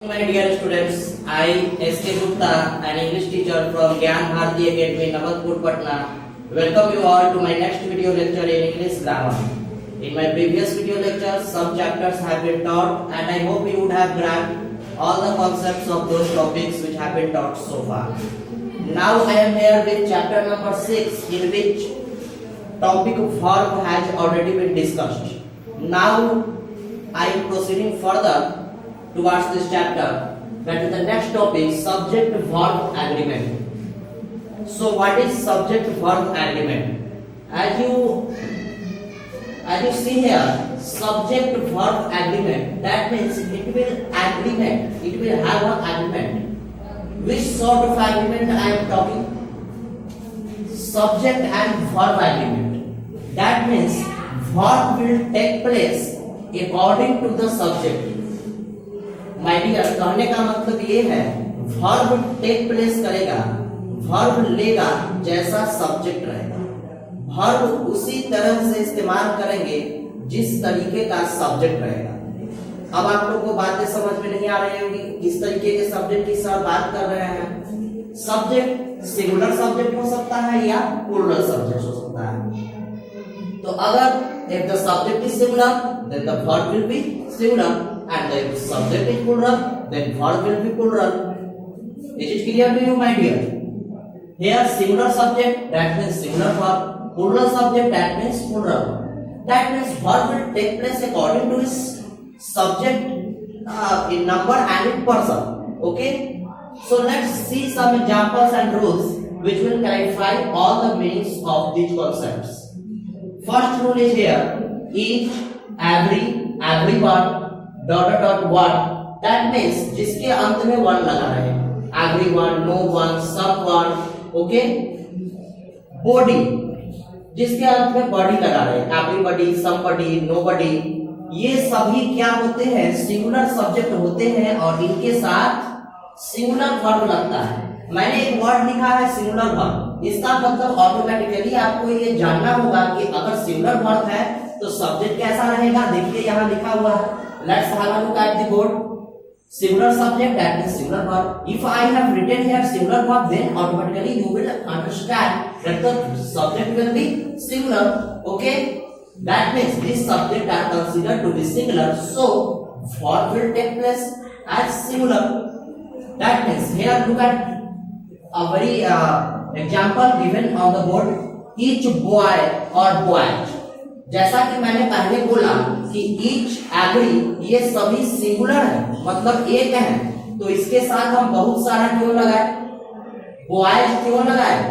My dear students, I S.K. Gupta, an English teacher from Gyan Bharati Academy, Nabatpur, Patna, welcome you all to my next video lecture in English grammar. In my previous video lectures, some chapters have been taught, and I hope you would have grabbed all the concepts of those topics which have been taught so far. Now I am here with chapter number 6, in which topic of verb has already been discussed. Now I am proceeding further towards this chapter, that is the next topic, subject verb agreement. So what is subject verb agreement? As you see here, subject verb agreement, that means it will have an agreement. Which sort of agreement I am talking? Subject and verb agreement. That means verb will take place according to the subject. My dear, कहने का मतलब ये है verb take place करेगा, verb लेगा जैसा subject रहेगा, verb उसी तरह से इस्तेमाल करेंगे जिस तरीके का सब्जेक्ट रहेगा। अब आप लोगों को बातें समझ में नहीं आ रही होगी किस तरीके के सब्जेक्ट की सर बात कर रहे हैं। सब्जेक्ट सिंगुलर सब्जेक्ट हो सकता है या प्लूरल सब्जेक्ट हो सकता है। तो अगर if the subject is singular, then the verb will be singular, and if the subject is plural, then verb will be plural. Is it clear to you, my dear? Here singular subject, that means singular verb. Plural subject, that means plural. That means verb will take place according to its subject in number and in person. Okay? So let's see some examples and rules which will clarify all the meanings of these concepts. First rule is here, each, every, everyone, what, that means जिसके अंत में one लगा रहे, everyone, no one, someone, okay? Body, जिसके अंत में body लगा रहे, everybody, somebody, nobody, ये सभी क्या होते हैं? सिंगुलर सब्जेक्ट होते हैं और इनके साथ सिंगुलर वर्ब लगता है। मैंने एक वर्ड लिखा है सिंगुलर वर्ब, इसका मतलब ऑटोमेटिकली आपको ये जानना होगा कि अगर सिंगुलर वर्ब है तो सब्जेक्ट कैसा रहेगा। देखिए यहाँ लिखा हुआ है, let's have a look at the board. Singular subject, that means singular verb. If I have written here singular verb, then automatically you will understand that the subject will be singular. Okay, that means this subject are considered to be singular, so verb will take place as singular. That means here look at a very example given on the board, each boy or boys। जैसा कि मैंने पहले बोला कि each, every ये सभी singular है, मतलब एक है, तो इसके साथ हम बहुत सारा क्यों लगाए? boys क्यों लगाए?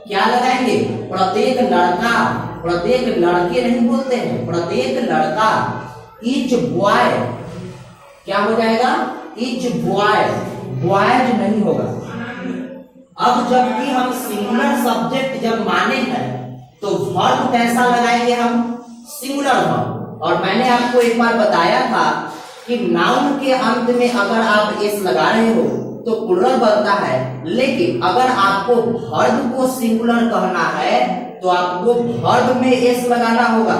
क्या लगाएंगे? प्रत्येक लड़का, प्रत्येक लड़के नहीं बोलते हैं, प्रत्येक लड़का। each boy क्या हो जाएगा? each boy, boys नहीं होगा। अब जबकि हम सिंगुलर सब्जेक्ट जब माने हैं तो वर्ब कैसा लगाएंगे? हम सिंगुलर वर्ब। और मैंने आपको एक बार बताया था कि नाउन के अंत में अगर आप एस लगा रहे हो तो प्लूरल बनता है, लेकिन अगर आपको वर्ब को सिंगुलर कहना है तो आपको वर्ब में एस लगाना होगा।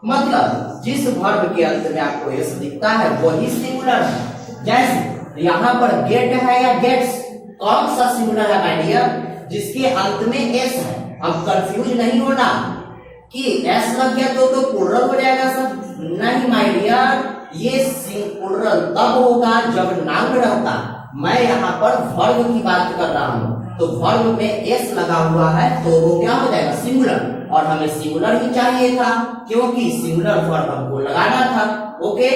मतलब जिस वर्ब के अंत में आपको एस दिखता है वही सिंगुलर है। जैसे यहाँ पर गेट है या गेट्स, कौन सा सिंगुलर है माय डियर? जिसके अंत में एस है। अब कंफ्यूज नहीं होना कि एस लग गया तो प्लूरल हो जाएगा सर। नहीं माय डियर, ये प्लूरल तब होगा जब नाउन रहता। मैं यहाँ पर वर्ब की बात कर रहा हूँ, तो वर्ब में एस लगा हुआ है तो वो क्या हो जाएगा? सिंगुलर। और हमें सिंगुलर ही चाहिए था क्योंकि सिंगुलर वर्ब हमको लगाना था। Okay,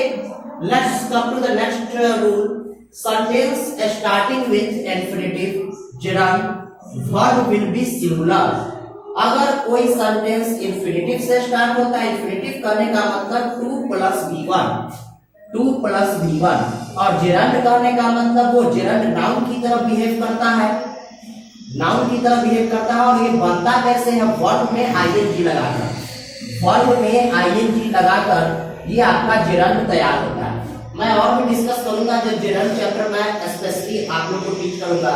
let's come to the next rule. Sentence starting with infinitive gerund, verb will be singular। अगर कोई सेंटेंस इंफिनिटिव से स्टार्ट होता है, इंफिनिटिव करने का मतलब 2 + v1, 2 + v1, और जेरंड करने का मतलब वो जेरंड नाउन की तरह बिहेव करता है, नाउन की तरह बिहेव करता है। और ये बनता कैसे है? वर्ब में आईएनजी लगाकर, वर्ब में आईएनजी लगाकर ये आपका जेरंड तैयार होता है। मैं और भी डिस्कस करूंगा जब जेरंड चैप्टर में स्पेशली आप लोग को टीच करूंगा,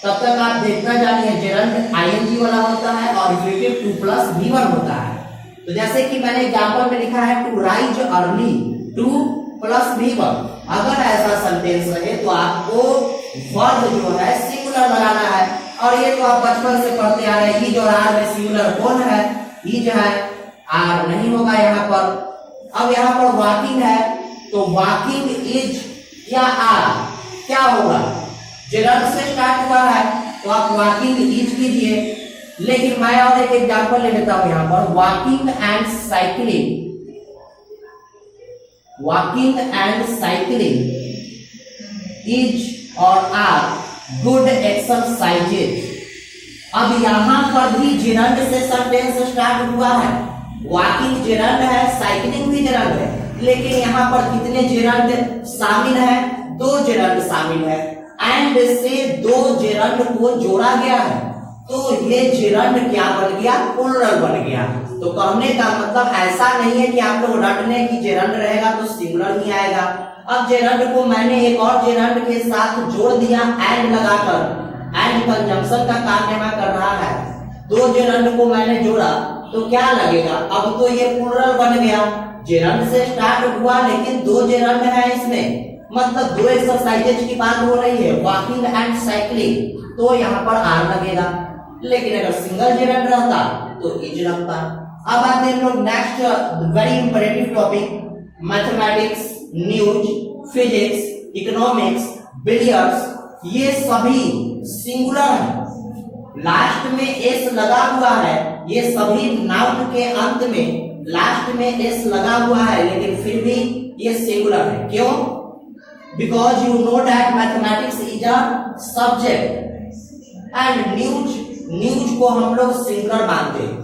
तब तक आप देखना जानिए जेरंड आईएनजी वाला होता है और इंफिनिटिव 2 + v1 होता है। तो जैसे कि मैंने एग्जांपल में लिखा है टू राइज अर्ली, 2 + v1, अगर ऐसा सेंटेंस रहे तो आपको वर्ब जो है सिंगुलर लगाना है। और ये तो आप बचपन से पढ़ते आ रहे हैं, इज और आर में सिंगुलर कौन है? इज है, आर नहीं होगा यहाँ पर। अब यहाँ पर वॉकिंग है, तो वॉकिंग इज या आर क्या होगा? जेरंड से स्टार्ट हुआ है तो आप वॉकिंग इज कीजिए। लेकिन मैं और एक एग्जांपल ले लेता हूं यहाँ पर, walking and cycling. Walking and cycling is और आर गुड एक्सरसाइजेज। अब यहां पर भी जेरंड से सेंटेंस स्टार्ट हुआ है। वॉकिंग जेरंड है, साइकिलिंग भी जेरंड है, लेकिन यहाँ पर कितने जेरंड शामिल है? 2 जेरंड शामिल है। एंड से 2 जेरंड को जोड़ा गया है, तो ये जेरंड क्या बन गया? प्लूरल बन गया। तो कहने का मतलब ऐसा नहीं है कि आप लोग रट लें कि जेरंड रहेगा तो सिंगुलर ही आएगा। अब जेरंड को मैंने एक और जेरंड के साथ जोड़ दिया एंड लगाकर, एंड कंजंक्शन का काम यहाँ कर रहा है। 2 जेरंड को मैंने जोड़ा तो क्या लगेगा? अब तो ये प्लूरल बन गया। जेरंड से स्टार्ट हुआ लेकिन 2 जेरंड है इसमें, मतलब 2 एक्सरसाइजेज की बात हो रही है, वॉकिंग एंड साइकिलिंग, तो यहाँ पर आर लगेगा। लेकिन अगर सिंगल जेरंड रहता तो इज लगता। अब आते हैं लोग next very important topic, mathematics, news, physics, economics, billiards, ये सभी सिंगुलर है। लास्ट में एस लगा हुआ है, ये सभी नाउन के अंत में लास्ट में एस लगा हुआ है, लेकिन फिर भी ये सिंगुलर है। क्यों? Because you know that mathematics is a subject and news को हम लोग सिंगुलर मानते हैं।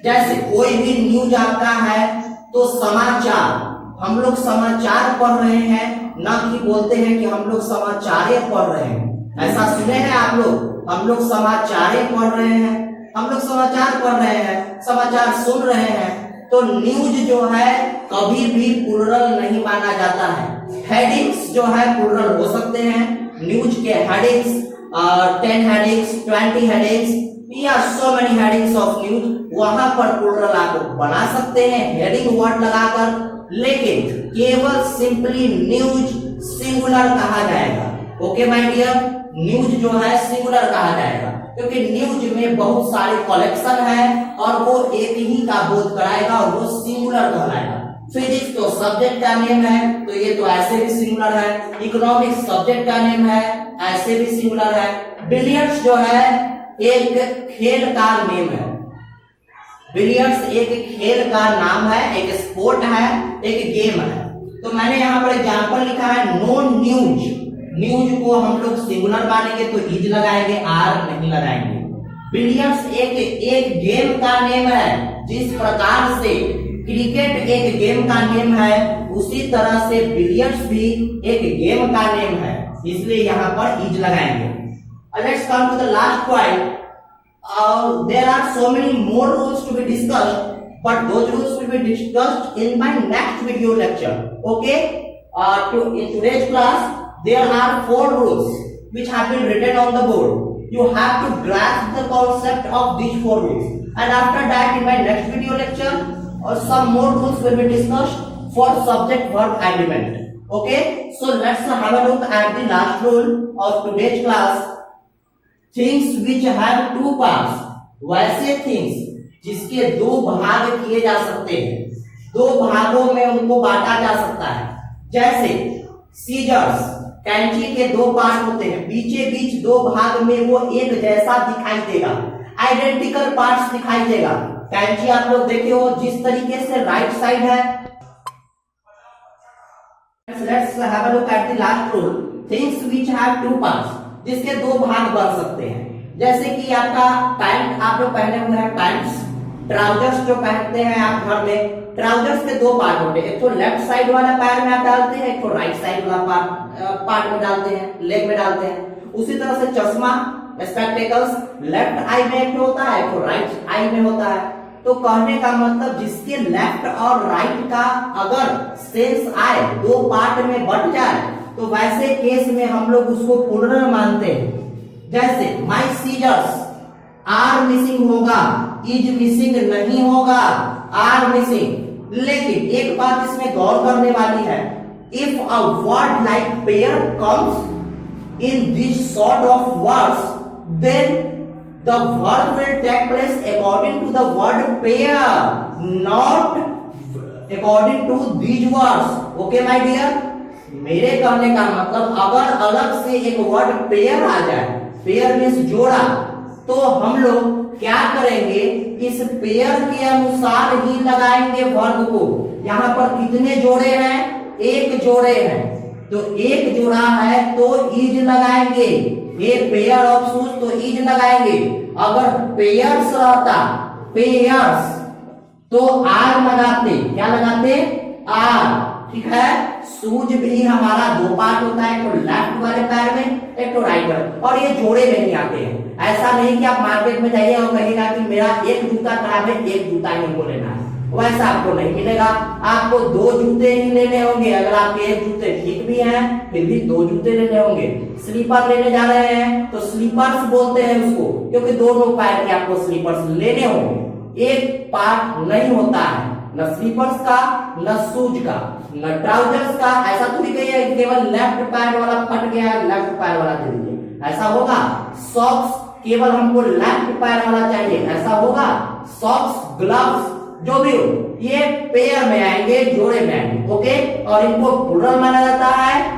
जैसे कोई भी न्यूज आता है तो समाचार, हम लोग समाचार पढ़ रहे हैं, ना कि बोलते हैं कि हम लोग समाचारें पढ़ रहे हैं। ऐसा सुने हैं आप लोग? हम लोग समाचारें पढ़ रहे हैं, हम लोग समाचार पढ़ रहे हैं, समाचार सुन रहे हैं। तो न्यूज जो है कभी भी प्लूरल नहीं माना जाता है। हेडिंग्स जो है प्लूरल हो सकते हैं, न्यूज के हेडिंग्स 10 हेडिंग्स, 20 हेडिंग्स या so many headings of news, वहां पर प्लूरल आप बना सकते हैं हेडिंग वर्ड लगाकर, लेकिन केवल सिंपली न्यूज सिंगुलर कहा जाएगा। ओके माय डियर, न्यूज जो है सिंगुलर कहा जाएगा क्योंकि न्यूज में बहुत सारे कलेक्शन है और वो एक ही का बोध कराएगा और वो सिंगुलर कहलाएगा। फिजिक्स तो सब्जेक्ट का नेम है, तो ये तो ऐसे भी सिंगुलर है। इकोनॉमिक्स सब्जेक्ट का नेम है, ऐसे भी सिंगुलर है। बिलियर्ड्स जो है एक खेल का नेम है। बिलियर्ड्स एक खेल का नाम है, एक स्पोर्ट है, एक गेम है। तो मैंने यहाँ पर एग्जांपल लिखा है नो न्यूज। न्यूज को हम लोग सिंगुलर मानेंगे तो इज लगाएंगे, आर नहीं लगाएंगे। बिलियर्ड्स एक गेम का नेम है। जिस प्रकार से क्रिकेट एक गेम का नेम है, उसी तरह से बिलियर्ड्स भी एक गेम का नेम है, इसलिए यहाँ पर इज लगाएंगे। Let's come to the last point. There are so many more rules to be discussed, but those rules will be discussed in my next video lecture. Okay? In today's class, there are 4 rules which have been written on the board. You have to grasp the concept of these 4 rules. And after that, in my next video lecture, some more rules will be discussed for subject-verb agreement. Okay? So let's have a look at the last rule of today's class. Things which have 2 parts, वैसे things जिसके 2 भाग किए जा सकते हैं, 2 भागों में उनको बांटा जा सकता है। जैसे सीजर्स, कैंची के 2 पार्ट होते हैं, बीचे बीच 2 भाग में वो एक जैसा दिखाई देगा, आइडेंटिकल पार्ट्स दिखाई देगा। कैंची आप लोग देखे हो जिस तरीके से राइट साइड है। Let's have a look at the last rule. Things which have 2 parts, जिसके 2 भाग बन सकते हैं। जैसे कि आपका पैंट आप लोग पहने हुए हैं, पैंट्स, ट्राउजर्स जो पहनते हैं आप घर में, ट्राउजर्स के 2 पार्ट होते हैं, एक तो लेफ्ट साइड वाला पैर में आप डालते हैं, एक तो राइट साइड वाला पार्ट में डालते हैं, लेग में डालते हैं। उसी तरह से चश्मा, स्पेक्टेकल्स, लेफ्ट आई में एक होता है, एक तो राइट आई में होता है। तो कहने का मतलब जिसके लेफ्ट और राइट का अगर सेंस आए, 2 पार्ट में बट जाए, तो वैसे केस में हम लोग उसको प्लूरल मानते हैं। जैसे माय सीजर्स, आर मिसिंग होगा, इज मिसिंग नहीं होगा, आर मिसिंग। लेकिन एक बात इसमें गौर करने वाली है, if a word like pair comes in this sort of words, then the verb will take place according to the word pair, not according to these words. Okay my dear, मेरे कहने का मतलब अगर अलग से एक वर्ड पेयर आ जाए, pair means जोड़ा, तो हम लोग क्या करेंगे, इस पेयर के अनुसार ही लगाएंगे वर्ब को। यहाँ पर कितने जोड़े हैं, एक जोड़े हैं, तो एक जोड़ा है तो इज लगाएंगे, ये पेयर ऑफ शूज तो इज लगाएंगे। अगर पेयर्स रहता, पेयर्स, तो आर लगाते, क्या लगाते, आर, ठीक है। शूज भी हमारा दो पार्ट होता है, एक तो लेफ्ट वाले पैर में, एक तो राइट वाले, और ये जोड़े में नहीं आते हैं। ऐसा नहीं कि आप मार्केट में जाइए और कहेगा कि मेरा एक जूता खराब है, एक जूता ही हमको लेना है, वैसा आपको नहीं मिलेगा। आपको दो जूते ही लेने होंगे। अगर आपके एक जूते ठीक भी हैं, फिर भी दो जूते लेने होंगे। स्लीपर लेने जा रहे हैं तो स्लीपर्स बोलते हैं उसको, क्योंकि दोनों पैर के आपको स्लीपर्स लेने होंगे। एक पार्ट नहीं होता है, न स्लीपर्स का, न शूज का, न ट्राउजर्स का। ऐसा थोड़ी कहिए केवल लेफ्ट पैर वाला फट गया, लेफ्ट पैर वाला दे दीजिए, ऐसा होगा। सॉक्स केवल हमको लेफ्ट पैर वाला चाहिए, ऐसा होगा। सॉक्स, ग्लव्स, जो भी हो, ये पेयर में आएंगे, जोड़े में आएंगे। ओके, और इनको प्लूरल माना जाता है।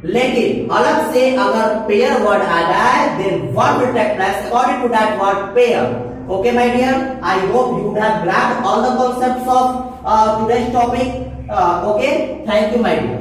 लेकिन अलग से अगर पेयर वर्ड आ जाए, then verb will take place according to that word pair. Okay my dear, I hope you have grasped all the concepts of today's topic. Okay, thank you my dear.